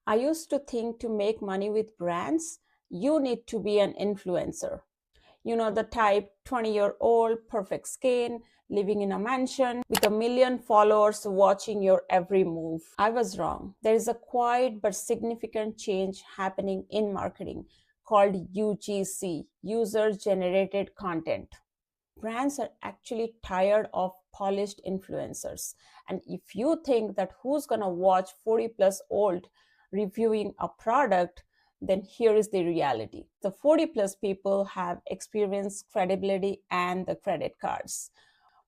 I used to think to make money with brands, you need to be an influencer. You know, the type 20-year-old, perfect skin, living in a mansion with 1 million followers watching your every move. I was wrong. There is a quiet but significant change happening in marketing called UGC, user generated content. Brands are actually tired of polished influencers. And if you think that who's gonna watch 40 plus old reviewing a product, then here is the reality. The 40 plus people have experience, credibility, and the credit cards.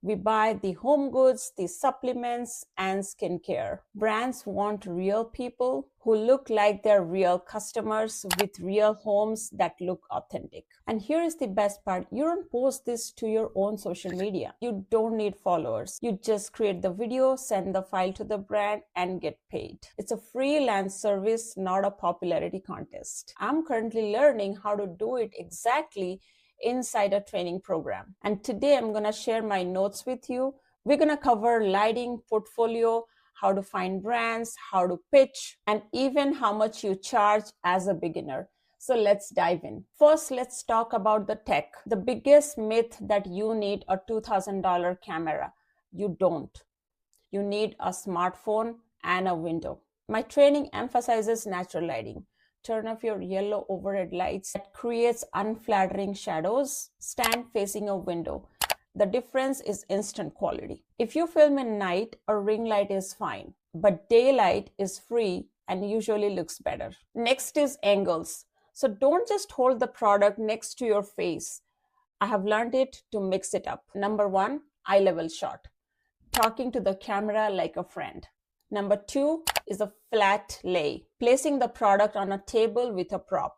We buy the home goods, the supplements, and skincare. Brands want real people who look like they're real customers with real homes that look authentic. And here is the best part. You don't post this to your own social media. You don't need followers. You just create the video, send the file to the brand, and get paid. It's a freelance service, not a popularity contest. I'm currently learning how to do it exactly inside a training program. And today I'm going to share my notes with you. We're going to cover lighting, portfolio, how to find brands, how to pitch, and even how much you charge as a beginner. So let's dive in. First, let's talk about the tech. The biggest myth that you need a $2,000 camera. You don't. You need a smartphone and a window. My training emphasizes natural lighting. Turn off your yellow overhead lights that creates unflattering shadows. Stand facing a window. The difference is instant quality. If you film at night, a ring light is fine, but daylight is free and usually looks better. Next is angles. So don't just hold the product next to your face. I have learned it to mix it up. Number 1, eye level shot. Talking to the camera like a friend. Number 2 is a flat lay, placing the product on a table with a prop.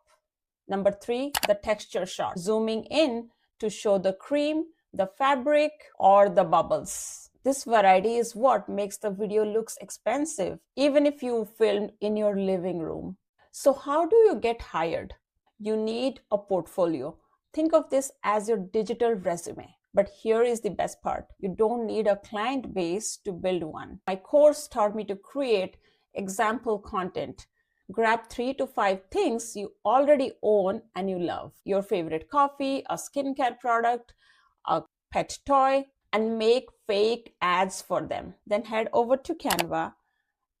Number 3, the texture shot, zooming in to show the cream, the fabric, or the bubbles. This variety is what makes the video looks expensive, even if you filmed in your living room. So how do you get hired? You need a portfolio. Think of this as your digital resume. But here is the best part. You don't need a client base to build one. My course taught me to create example content. Grab 3 to 5 things you already own and you love. Your favorite coffee, a skincare product, a pet toy, and make fake ads for them. Then head over to Canva.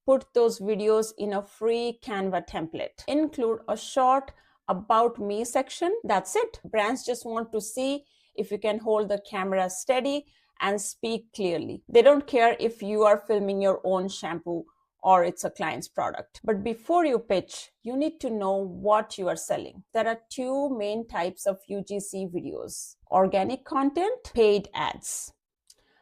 Put those videos in a free Canva template. Include a short about me section. That's it. Brands just want to see if you can hold the camera steady and speak clearly. They don't care if you are filming your own shampoo or it's a client's product. But before you pitch, you need to know what you are selling. There are 2 main types of UGC videos: organic content, paid ads.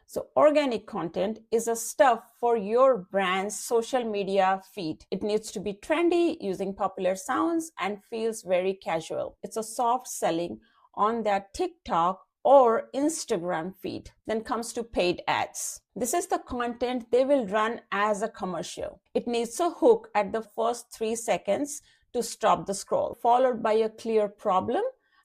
So organic content is a stuff for your brand's social media feed. It needs to be trendy, using popular sounds, and feels very casual. It's a soft selling on their TikTok or Instagram feed. Then comes to paid ads. This is the content they will run as a commercial. It needs a hook at the first 3 seconds to stop the scroll, followed by a clear problem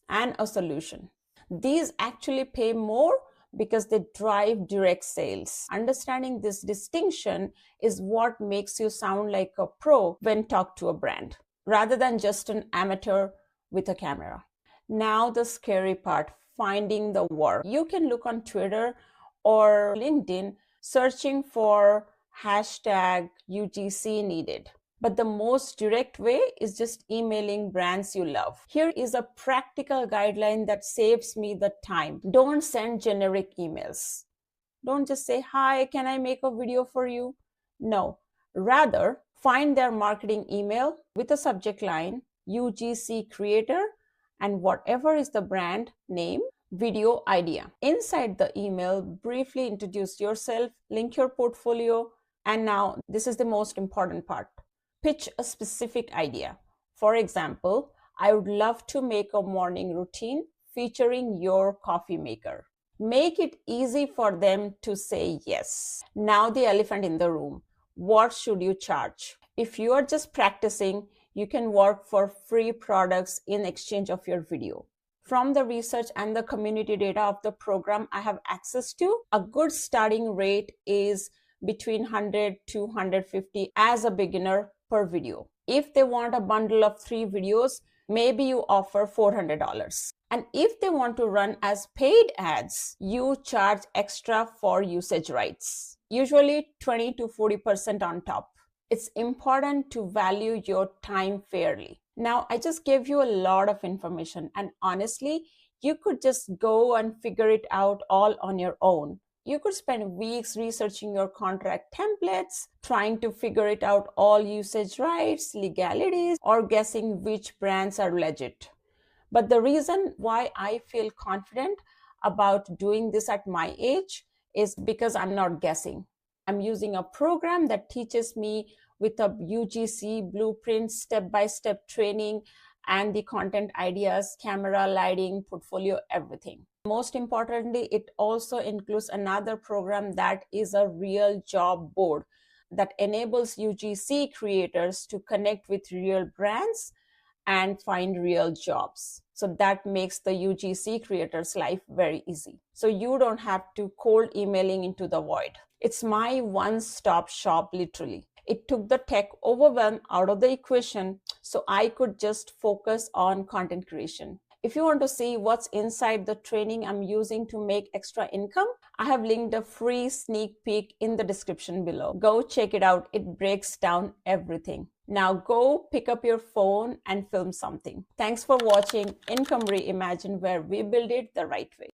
and a solution. These actually pay more because they drive direct sales. Understanding this distinction is what makes you sound like a pro when talked to a brand, rather than just an amateur with a camera. Now the scary part, finding the work. You can look on Twitter or LinkedIn searching for hashtag UGC needed. But the most direct way is just emailing brands you love. Here is a practical guideline that saves me the time. Don't send generic emails. Don't just say, hi, can I make a video for you? No. Rather, find their marketing email with a subject line, UGC creator, and whatever is the brand name, video idea. Inside the email, briefly introduce yourself, link your portfolio, and now this is the most important part. Pitch a specific idea. For example, I would love to make a morning routine featuring your coffee maker. Make it easy for them to say yes. Now the elephant in the room. What should you charge? If you are just practicing, you can work for free products in exchange of your video. From the research and the community data of the program I have access to, a good starting rate is between 100 to 150 as a beginner per video. If they want a bundle of 3 videos, maybe you offer $400. And if they want to run as paid ads, you charge extra for usage rights, usually 20 to 40% on top. It's important to value your time fairly. Now, I just gave you a lot of information, and honestly, you could just go and figure it out all on your own. You could spend weeks researching your contract templates, trying to figure it out all usage rights, legalities, or guessing which brands are legit. But the reason why I feel confident about doing this at my age is because I'm not guessing. I'm using a program that teaches me with a UGC blueprint, step-by-step training, and the content ideas, camera, lighting, portfolio, everything. Most importantly, it also includes another program that is a real job board that enables UGC creators to connect with real brands and find real jobs. So that makes the UGC creator's life very easy. So you don't have to cold emailing into the void. It's my one-stop shop, literally. It took the tech overwhelm out of the equation so I could just focus on content creation. If you want to see what's inside the training I'm using to make extra income, I have linked a free sneak peek in the description below. Go check it out. It breaks down everything. Now go pick up your phone and film something. Thanks for watching Income Reimagined, where we build it the right way.